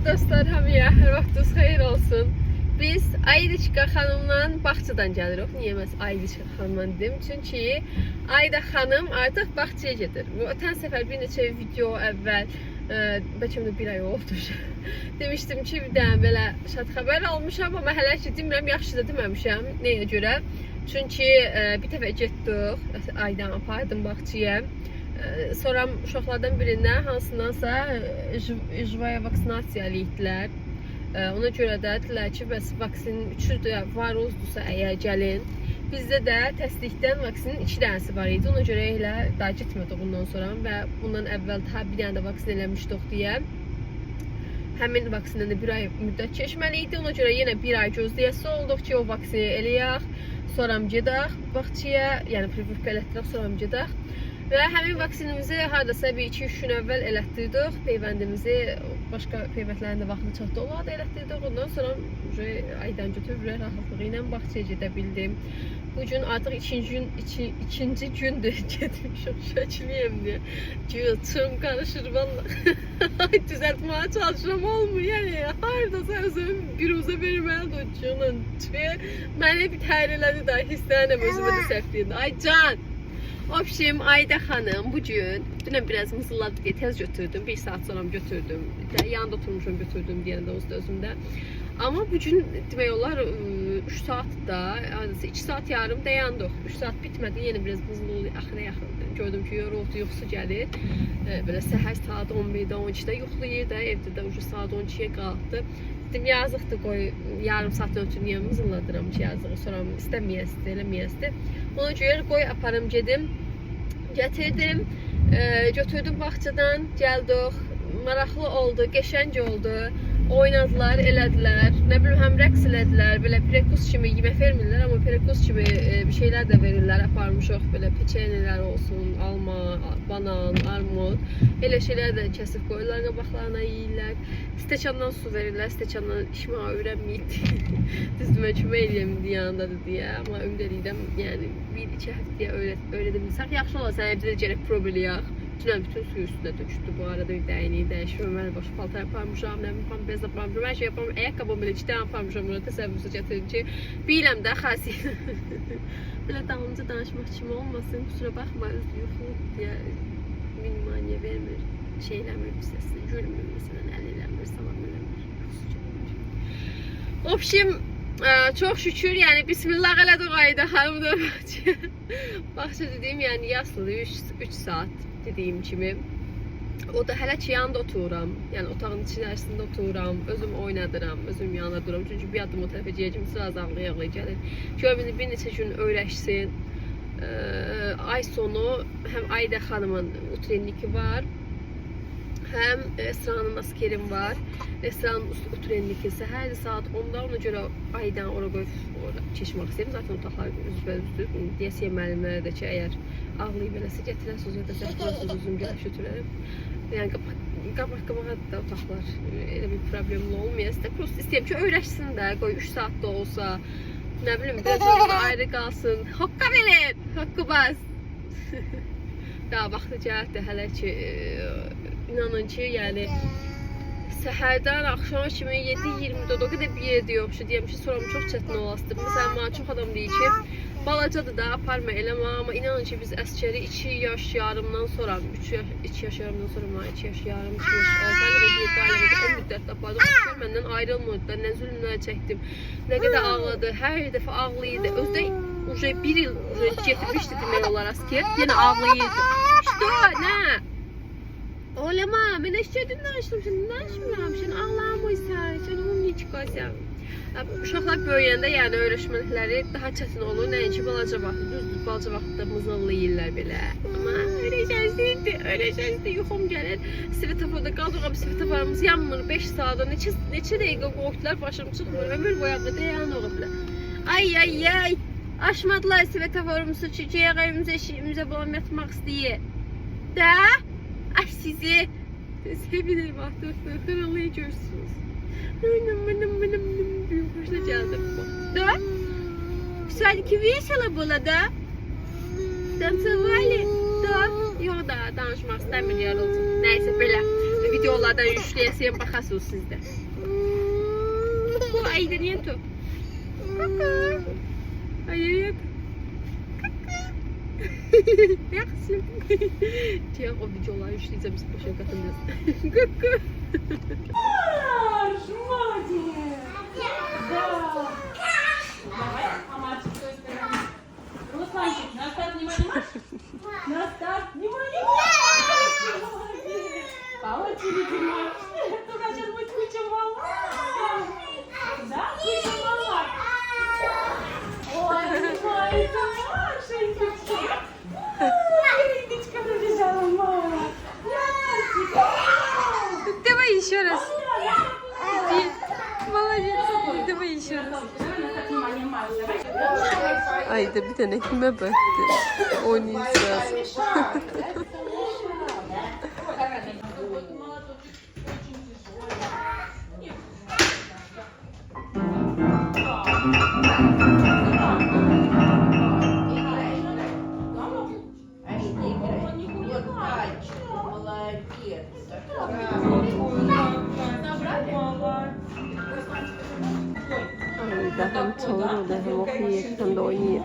dostlar, hamıya hər vaxtınız xeyir olsun. Biz Aydiçka xanımla bağçadan gəlirik. Niyə mən Aydiçka xanımla dedim? Çünki Ayda xanım artıq bağçaya gedir. Bu ötən səfər bir neçə video əvvəl, bəlkə də bir ay oldu. Demişdim ki, bir dənə belə şad xəbər almışam, amma hələ ki demirəm, yaxşı da deməmişəm. Nəyə görə? Çünki bir dəfə getdik, Aydan apardım bağçaya. Sonra uşaqlardan birindən hansındansa icvaya vaksinasiya eləyibdilər. Ona görə də dedilər ki, bəs vaksinin 3-ü də var oldursa əgər gəlin. Bizdə də təsdiqdən vaksinin 2 dənəsi var idi. Ona görə elə daha getmədik bundan sonra və bundan əvvəl daha bir dənə də vaksin eləmişdik deyə. Həmin vaksindən də bir ay müddət keçməli idi. Ona görə yenə bir ay gözləyəsi olduq ki, o vaksini eləyək. Sonra gedək bağçaya, yəni privivka elətdirək, sonra gedək. Və həmin vaksinimizi hardasa bir 2-3 gün əvvəl elətdirdik. Peyvəndimizi başqa peyvəndlərin də vaxtı çatdı, onları da elətdirdik. Ondan sonra Aydan götürüb rahatlığı ilə bağçaya gedə bildim. Bugün artıq ikinci gündür getmişim şəkliyəm deyə. Götüm qarışır vallahi. Düzəltməyə çalışıram, olmuyor. Yəni hardasa özüm biruzə verməlidir o canın. Mənə bir təhər elədi də hissələnəm özümə də səhvliyim. Ay can! Obşim, Ayda xanım bugün dünən biraz mızılladı deyə tez götürdüm. 1 saat sonra götürdüm. Yanında oturmuşum götürdüm deyəndə özümdə. Amma bugün demək olar 3 saat da, 2 saat yarım dayandıq. 3 saat bitmədi, yenə biraz mızıllı axıra yaxındı. Gördüm ki, yoruldu, yuxusu gəlir. Belə səhər saat 11-də, 12-də yuxulayır da, evdə də ucu saat 12-yə qalxdı. Dedim, yazıqdır, qoy yarım saat ötürü niyə mızılladıram ki, yazığı. Sonra istəməyəsidir, eləməyəsidir. Ona görə qoy aparım gedim. Gətirdim, götürdüm bağçadan, gəldik. Maraqlı oldu, qəşəng oldu. Oynadılar, elədilər. Nə bilim, həm rəqs elədilər. Belə prekus kimi yemək vermirlər, amma prekus kimi bir şeylər də verirlər. Aparmışıq belə peçenyelər olsun, alma, banan, armud. Elə şeylər də kəsib qoyurlar qabaqlarına, yeyirlər. Stəkandan su verirlər, stəkandan içməyə öyrənməyib. Düzdür, kömək eləyəmdi yanındadır deyə. Amma ümid edirəm, yəni 1-2 həftəyə öyrədə bilsək. Yaxşı olar, sən evdə də gərək prob eləyək. Dünən bütün suyu üstünə töküldü. Bu arada bir dəyiniyi dəyişməm. Mən başı paltar yaparmışam, nə bilməm, bez yaparmışam, hər şey yaparmışam. Ayaqqabımı elə 2 dənə yaparmışam, buna təsəvvürüzə gətirin ki, biləm də xasiyyət. Belə dalınca danışmaq kimi olmasın, kusura baxma, özü yoxluq deyə minimaniyə vermir, şey eləmir, bir səsi, gülmür, məsələn, əl eləmir, salam eləmir. Obşim, çox şükür, yəni bismillah elədik Ayda xanım da bağça. Bağça dediyim, yəni yaslıdır, 3 saat. Dediyim kimi, o da hələ ki yanında otururam, yəni otağın içərisində otururam, özüm oynadıram, özüm yanında dururam. Çünki bir adım o tərəfə gələcəm, sıraz ağlaya gəlir. Görməni bir neçə gün öyrəşsin. Ay sonu həm Ayda xanımın utrenliki var, həm Esra'nın askerim var. Esra'nın utrenliki səhər saat 10-da, ona görə Aydan ora qoyub keçmək istəyirəm. Zaten otaqlar üzbəüzdür. Deyəsiyə müəllimlərə də ki, əgər ağlayıb eləsə gətirəsiniz ya da zəhtirəsiniz özüm gəlib götürərəm. Yəni qabağa da otaqlar elə bir problemli olmayasın da. Prost istəyirəm ki, öyrəşsin də, qoy 3 saat da olsa, nə bilim, biraz orada ayrı qalsın. Hoqqa verin, hoqqu bas. Daha vaxtı gəldi hələ ki, inanın ki, yəni səhərdən axşama kimi 7-24 o qədər bir yerdə yoxdur. Deyəm ki, soram çox çətin olasıdır. Məsələn, mənə çox adam deyir ki, balacadır da, aparma eləmə, amma inanın ki, biz əskəri 2 yaş yarımdan sonra, 2 yaş yarımdan sonra mənə 2 yaş yarım, 2 yaş 6 aylığı bir qaylıqda o müddətdə apardım. Əskər məndən ayrılmırdı da, nə zülmlər çəkdim, nə qədər ağladı, hər dəfə ağlayırdı. Özdə bir il getirmişdi demək olar əskər, yenə ağlayırdı. İşte o, nə? Olema, mən əşkədən danışmışam, sən ağlamıysan, sən onu niyə çıxarsan? Uşaqlar böyüyəndə, yəni öyrəşməlikləri daha çətin olur, nəinki balaca vaxtı, düzdür, balaca vaxtda mızıllayırlar belə. Amma öyrəşənizdir, yuxum gəlir, svetoforda qaldıq, svetoforumuz yanmır, 5 saatda, neçə dəqiqə qoydular, başım çıxmır, ömür boyaqda dayanıq belə. Ay, aşmadılar svetoforumuzu, çiçəyə evimizə bulam yatmaq istəyir. Də? Ay sizi sevinir vaxtı, xıralıyı görürsünüz. Büyük hoşuna gəldim. Da? Sanki vesela была, да? Танцевали? Да? Yox da, danışmaq istəmir, yarıldım. Nəysə, belə. videolardan yükləyəsiyəm, baxasınız sizdə. Bu ayda niyə tu? Hayır. Yaxşı. Deyək o videoları yükləyəcəm, siz başa qatındınız. Kuku. Русланчик, на старт внимание. На старт внимание. Получили, Димаш. Только сейчас будет куча волос. Да, куча волос. Ой, ой, это Машенька. Риточка побежала, мама. Настенька. Давай еще раз. Молодец. Давай еще раз. Ayda bir tane kime baktı? Oynayacağız. Ayda hem çalıyor hem okuyor hem de oynuyor.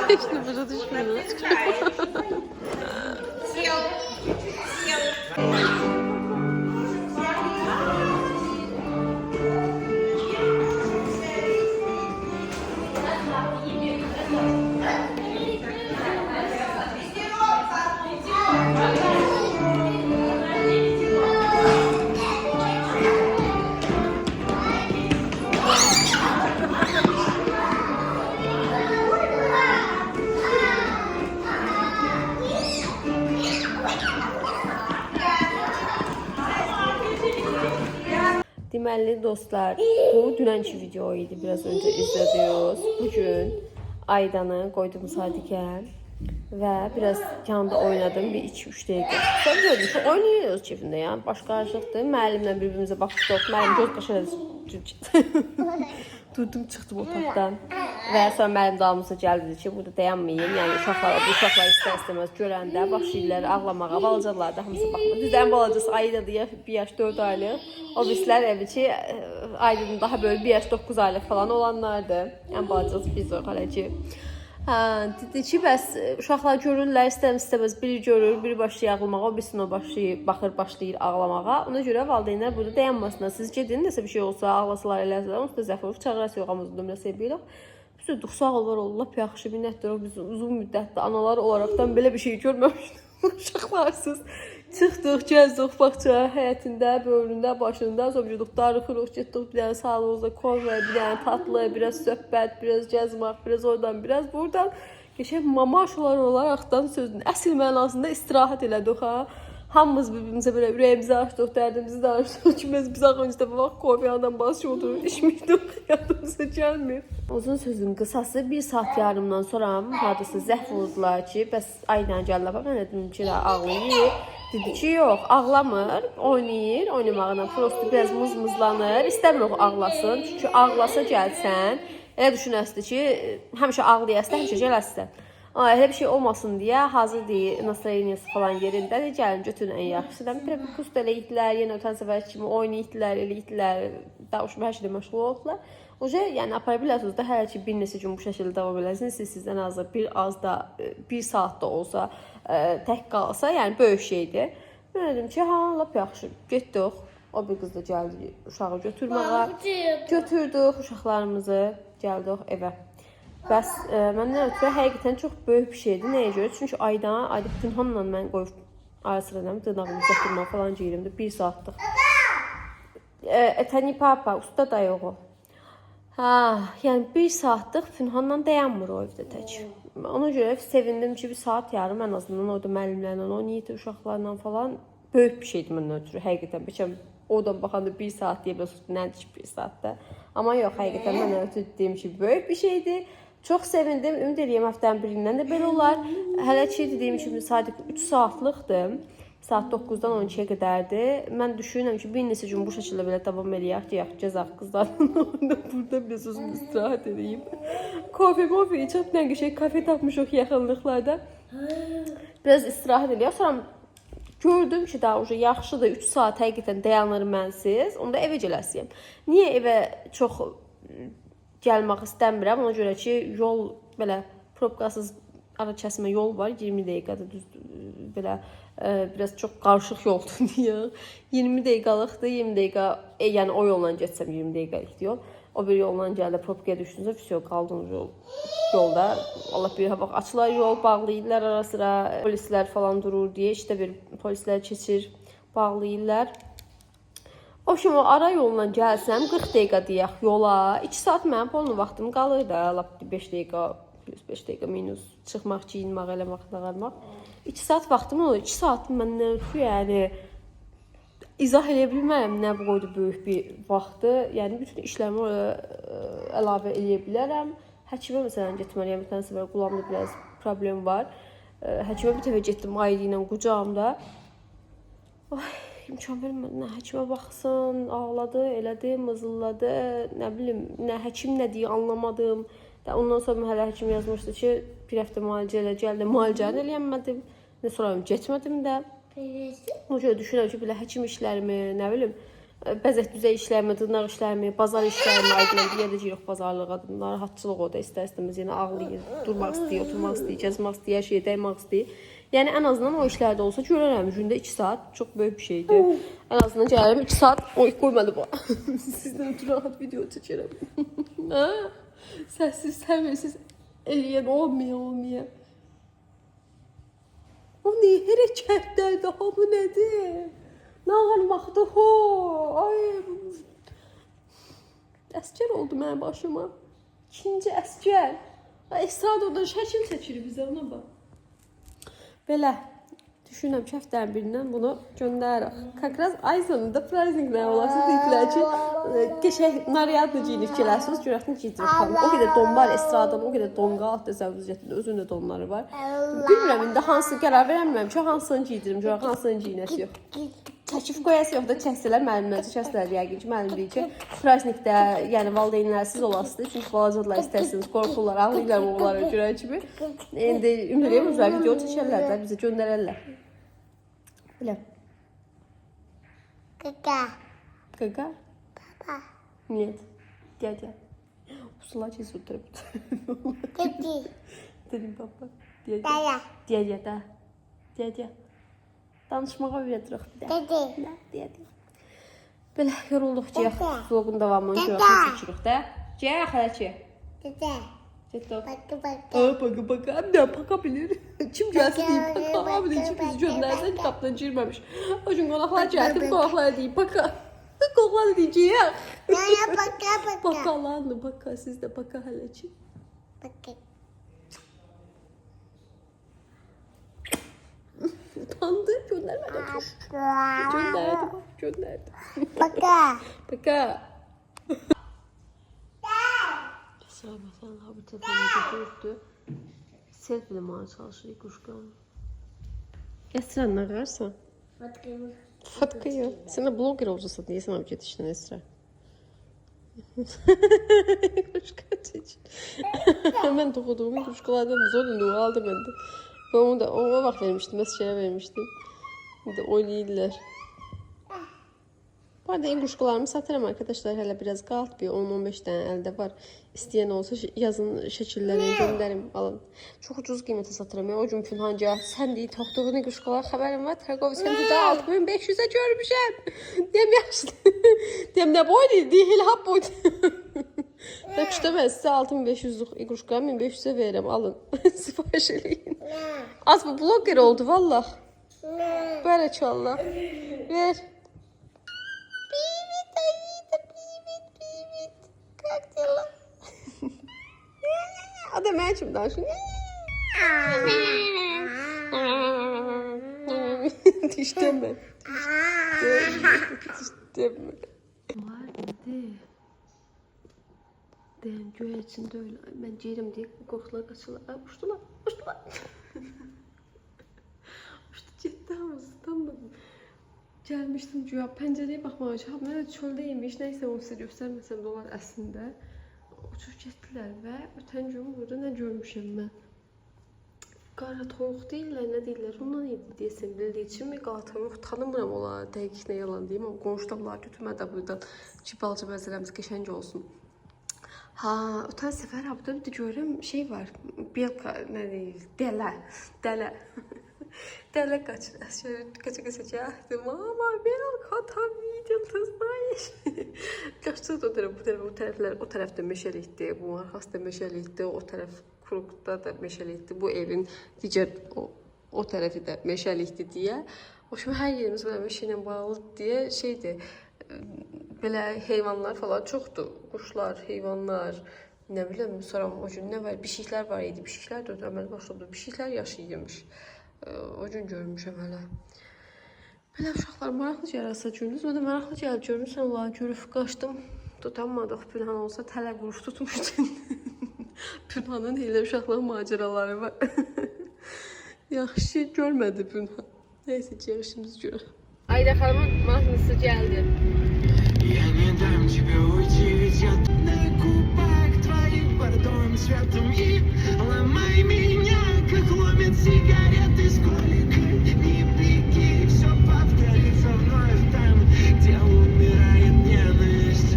Точно, уже дышку. Сел. Deməli dostlar, bu dünənki video idi. Biraz öncə izlədiniz. Bugün Aydanı qoydum Sadiqə və biraz yanında oynadım bir 2-3 dəqiqə. Sonra gördüm ki, oynayırız keyfində ya. Başqalaşıqdır. Müəllimlə bir-birimizə baxdıq. Müəllim göz qaşıdı. Durdum, çıxdım otaqdan. Və sonra müəllim dalımıza gəldi ki, burada dayanmayayım. Yəni bu uşaqlar istər-istəməz görəndə başlayırlar ağlamağa. Balacalar da hamısı baxmır. Düz ən balacası Aydadır, 1 yaş 4 aylıq. O birislər evi ki, Aydın daha böyle 1 yaş 9 aylıq falan olanlardır. Ən balacası biz o hələ ki. Dedi ki, bəs uşaqlar görürlər, istəməz biri görür, biri başlayır ağlamağa, o birisini o başlayır ağlamağa. Ona görə valideynlər burada dayanmasınlar. Siz gedin, nəsə bir şey olsa, ağlasalar, eləsələr, onsuz da zəfərov çağırası yox, amma uzun sevirik. Biz də sağ ollar, Allah yaxşı minnətdir. Biz uzun müddətdə analar olaraqdan belə bir şey görməmişdik. Uşaqlarsız. Çıxdıq, gəzdik bağça həyətində, böyründə, başında, sonra darıxırıq, getdik bir dənə sağlığımızda konvay, bir dənə tatlı, biraz söhbət, biraz gəzmək, biraz oradan, biraz buradan. Geçək mamaşlar olaraqdan sözün əsl mənasında istirahət elədik ha. Hamımız bir-birimizə belə ürəyimizi açdıq, dərdimizi danışdıq ki, biz axıncıda bu vaxt konvayadan basış oturur, içməkdik, yadımıza gəlmir. Uzun sözün qısası 1 saat yarımdan sonra hardasa zəhv oldular ki, bəs Aydan gəldi, mən dedim ki, ağlayır. Dedi ki, yox, ağlamır, oynayır, oynamağına prosto biraz mızmızlanır, istəmir ağlasın. Çünki ağlasa gəlsən, elə düşünəsdir ki, həmişə ağlayasın, həmişə gələsən. Elə bir şey olmasın deyə hazır deyil, nastroyeniyası falan yerindədir, gəlin götürün ən yaxşısı. Bir kust eləyitdilər, yenə ötən səfər kimi oynayitdilər, eləyitdilər, davuşma hər şeydə məşğul oldular. Oca, yəni apara bilərsiniz də hər ki bir neçə gün bu şəkildə davam edəsiniz, siz sizdən azda bir saat da olsa tək qalsa, yəni böyük şeydir. Mən dedim ki, lap yaxşı, getdik. O bir qız da gəldi uşağı götürməyə. Götürdük uşaqlarımızı, gəldik evə. Bəs məndən ötürü həqiqətən çox böyük bir şeydir. Nəyə görə? Çünki Ayda Pünhanla mən qoyub Ara sıra dırnağımı uzatdırma falan geyirəm də 1 saatlıq. Etəni papa, usta da yox o. Ha, yəni 1 saatlıq Fünhanla dayanmır o evdə tək. Ona görə sevindim ki, 1 saat yarım ən azından orada müəllimlərlə oynayırdı, uşaqlarla falan. Böyük bir şeydir məndən ötürü, həqiqətən. Bəlkə oradan baxanda 1 saat deyə bilərsiniz, nədir ki 1 saatda. Amma yox, həqiqətən məndən ötürü dediyim ki, böyük bir şeydir. Çox sevindim. Ümid edirəm həftənin birindən də belə olar. Hələ ki dediyim kimi sadəcə 3 saatlıqdır. Saat 9-dan 12-yə qədərdir. Mən düşünürəm ki, bir neçə gün bu şəkildə belə davam eləyək ki, gəzək qızlarla burada bir sözüm istirahət edeyim. Kofe içib nə qəşəng kafe tapmışıq yaxınlıqlarda. Biraz istirahət eləyək. Sonra gördüm ki, daha uca yaxşıdır 3 saat həqiqətən dayanırım mənsiz. Onda evə gələsiyəm. Niyə evə çox gəlmək istəmirəm? Ona görə ki, yol belə probkasız ara kəsmə yol var. 20 dəqiqədə düz belə biraz çox qarışıq yoldur deyə. 20 dəqiqəlikdir. 20 dəqiqə, yəni o yolla getsəm 20 dəqiqəlikdir yol. O bir yolla gəldə probkaya düşdünüzsə, vəsiyo qaldınız yolda. Allah bilir, bax açılar yol, bağlayırlar ara sıra. Polislər falan durur deyə, işte bir polislər keçir, bağlayırlar. O kimi ara yolla gəlsəm 40 dəqiqə deyək yola. 2 saat mənim polnu vaxtım qalır da, lap 5 dəqiqə, 5 dəqiqə minus çıxmaq, geyinmək, eləmək, nağarmaq. 2 saat vaxtım olur. 2 saat məndən ötürü, yəni izah edə bilmərəm nə boyda böyük bir vaxtı. Yəni bütün işlərimi oraya əlavə edə bilərəm. Həkimə məsələn getməliyəm. Bir tane səfər qulağımda biraz problem var. Həkimə bir dəfə getdim Aydi ilə qucağımda. Ay, imkan vermədi. Nə həkimə baxsın, ağladı, elədi, mızılladı. Nə bilim, nə həkim nə deyir anlamadım. Ondan sonra hələ həkim yazmışdı ki, bir həftə müalicə elə gəldi, müalicəni eləyənmədim. Nə sonra getmədim də. O görə düşünürəm ki, belə həkim işlərimi, nə bilim, bəzək düzey işlərimi, dırnaq işlərimi, bazar işlərimi, aydınlar deyə də ki, yox bazarlığa, narahatçılıq o da istər-istəməz, yəni ağlayır, durmaq istəyir, oturmaq istəyir, gəzmək istəyir, hər şeyə dəymək istəyir. Yəni ən azından o işlərdə olsa görərəm, gündə 2 saat çox böyük bir şeydir. Ən azından gəlirəm 2 saat, oy qoymadı bu. Sizdən ötürü rahat video çəkərəm. Səssiz, səmirsiz eləyən olmaya. O ne hərəkətlərdir, ha bu nədir? Nə ağırmaqdır, ho? Ay, əskər oldu mənim başıma. 2-ci əskər. Esrad odan şəkil çəkir bizə, ona bax. Belə, düşünürəm ki, həftənin birindən bunu göndəririk. Kakraz ay sonunda prazdniklər olası deyiklər ki, qəşəng nariyadlı giyinib gələsiniz, görəxini giydirib xanım. O qədər don var Esradan, o qədər don qalıb da zəvzəcətində, özünün də donları var. Bilmirəm, indi hansı qərar verəmirəm ki, hansını giydirim, görək hansını giyinəsi yox. Çəkif qoyası yox da kəsdilər, müəllimlərcə kəsdilər yəqin ki, müəllim deyir ki, prazdnikdə, yəni valideynlərsiz olasıdır, çünki balacadılar istərsiniz, qorxurlar, ağlayırlar oğulları görək kimi. İndi ümid edirəm, üzrə video çəkərlər də, bizə göndərərlər. Belə. Kaka? Papa. Нет. Дядя. Усулачи сутра. Dedim papa. Dядя, da. Dядя. Danışmağa öyrədirik bir də. Dядя. Belə yorulduqca vlogun davamını görüşürük də. Gəl xələçi. Baka. Ne bakabilir? Kim gəlsin deyib baka. Abi deyib ki, bizi göndərsən qapıdan girməmiş. O gün qonaqlar gəldim, qonaqlar deyib baka. Qonaqlar deyəcək. Bakalarını baka, siz də baka hələ ki. Utandı, göndərmədi. Göndərdi. Baka. Mesela ha bu telefonu götürübdü. Selfilemeye çalışıyor kuşkan. Esra ne qarsan? Fatkayı. Sen de blogger olacaqsan deyə sən getişdin Esra. Kuşka çək. Mən toxuduğum kuşkalardan zorunlu aldım mən də. Ben onu da ona vaxt vermişdim, mesajlara vermişdim. Bir de oynayırlar. Bu arada kuşkalarımı satarım arkadaşlar. Hələ biraz qaldı, bir 10-15 dənə əldə var. İstəyən olsa yazın şəkillərini göndərim, alın. Çox ucuz qiymətə satıram. O gün Fünhanca, sən deyil, toxduğun quşkalar xəbərim var. Tərqovi sən də 6500-ə görmüşəm. Deyəm yaxşı. Deyəm nə boy deyil, hap boy. Takışda mən sizə 6500'lük quşkaları 1500'ə verirəm, alın. Sipariş eləyin. Az bu blogger oldu, vallah. Barakallah. Ver. Pivit ayıdır, pivit. Kalk o da mən kim danışın? Dişdəmə. Dişdəmə. Var idi. Deyəm, göy içində öyle. Mən deyirəm deyə qorxular qaçırlar. Uçdular. Uçdu getdi hamısı. Tanımadım. Gəlmişdim güya pəncərəyə baxmağa üçün. Mən də çöldəymiş. Nəysə onu sizə göstərməsəm də olar əslində. Uçub getdilər və ötən gün burada nə görmüşəm mən? Qara toyuq deyirlər, nə deyirlər? Ondan idi deyəsən, bildiyi üçün mi qara toyuq? Tanımıram olar, dəqiq nə yalan deyim, amma qonşuda bunlar götürmə də buradan ki, balaca məzərəmiz qəşəng olsun. Ha, ötən səfər abda bir də görürəm şey var, belka, nə deyir, dələ. Dələ qaça-qaça mama, belka, tam yiyəcəm, tızmayış. Qaçdı o tərəf, o tərəfdə meşəlikdir, bu arxası da meşəlikdir, o tərəf Kurukda da meşəlikdir, bu evin digər o tərəfi də meşəlikdir deyə. O şimdi hər yerimiz belə meşə ilə bağlıdır deyə şeydir, belə heyvanlar falan çoxdur. Quşlar, heyvanlar, nə biləm, sonra o gün nə var, bişiklər var idi, bişiklər də ötürməli başladı, bişiklər yaşayırmış. O gün görmüşəm hələ. Belə uşaqlar maraqlı gəlirsə görünüz, mən də maraqlı gəlir görmüşəm, onları görüb qaçdım, tutanmadıq, Pünhan olsa tələ quruş tutmuşdun. Pünhanın elə uşaqlar macəraları var. Yaxşı görmədi Pünhan. Neyse, yarışımız görək. Ayda xanımın mahnısı gəldi. Я не дам тебе уйти, ведь я на губах твоих бордовым светом и ломай меня, как ломят сигареты с коликой. Не беги, все повторится вновь там, где умирает ненависть.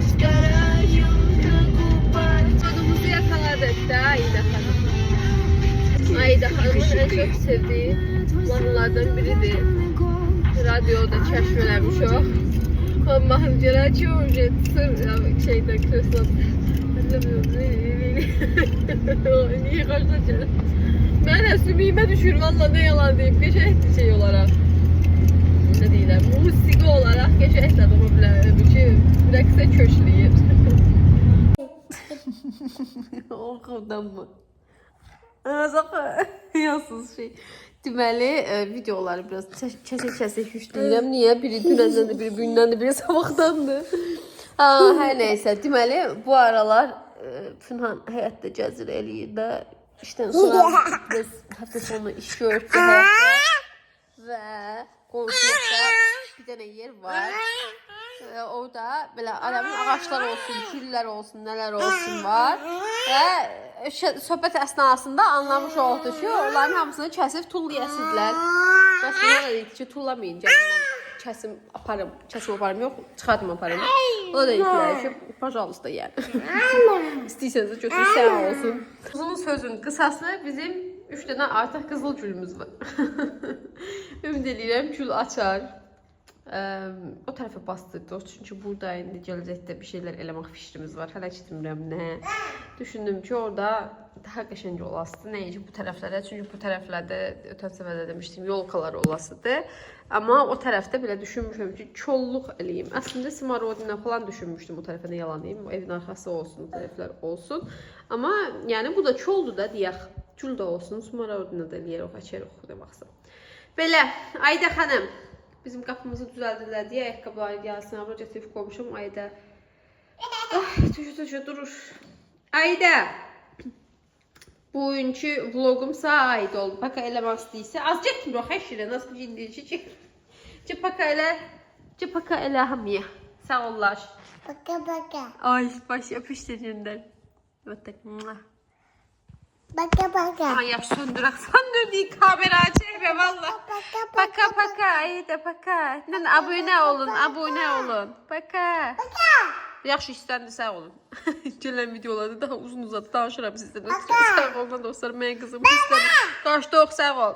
Сгораю на губах. Sonumuzu yakaladık da Ayda Hanım. Ayda Hanım'ın en çok sevdiği mahnılardan biridir. Radyoda kəşf eləmiş o. O mahnıcılar çox şeydə kreslo. Niye qaçacaq? Mən sümüyümə düşür, valla ne yalan deyim. Qəşəngdir şey olaraq. Ne deyirəm, musiki olaraq qəşəngdir adamı bilərəm ki, rəqsə köşləyir. Oxudan mı? Yazsız şey. Deməli, videoları biraz kəsək yükləyirəm. Niyə? Biri dünəndən də, biri bugündən də, biri sabahdandır. Hər neysə. Deməli, bu aralar Pünhan həyətdə gəzir eləyir də. İşdən sonra biz həftə sonu iş görüb və qonşuluqda bir dənə yer var. Orada belə aləmin ağaçlar olsun, güllər olsun, nələr olsun var. Və söhbət əsnasında anlamış oldu ki, onların hamısını kəsib tullayasıdilər. Bəs buna da deyildi ki, tullamayın, gəlin mən kəsim aparım yox, çıxardım aparım. O da deyildi ki, pajalısta yəni. İstəyirseniz götürün, sən olsun. Uzun sözün qısası bizim 3 dənə artıq qızıl gülümüz var. Ümid edirəm gül açar. O tərəfə bastırdı, çünki burada indi gələcəkdə bir şeylər eləmək fikrimiz var. Hələ işitmirəm nə. Düşündüm ki, orada daha qəşəng olasıdır. Nəinki bu tərəflərdə, çünki bu tərəflərdə ötən səfərdə demişdim, yolkalar olasıdır. Amma o tərəfdə belə düşünmüşəm ki, kolluq eləyim. Əslində Smarodina falan düşünmüşdüm o tərəfə, nə yalan deyim. O evin arxası olsun, o tərəflər olsun. Amma yəni bu da koldur da deyək. Gül də olsun, Smarodina da eləyər, o açarıq da baxsın. Belə, Ayda xanım. Bizim qapımızı düzəldirlər deyə ayaqqabıları gəlsin. Abra gətirib qoymuşum Ayda. Tüşü durur. Ayda. Bugünkü vlogum sağ aid oldu. Paka eləmək istəyirsə. Az getmir o xəşirə. Nasıl cindici ki? Paka elə hamıya. Sağ ollar. Baka. Ay baş yapıştırıcından. Baka. Ay yap söndürük kamera çekme valla. Paka Ayda paka. Abone olun. Paka. Yaxşı istəndi sağ olun. Gələn videolarda daha uzun uzadı danışıram sizdən. Sağ olun dostlar, mən qızım istədim. Qaçdıq sağ ol.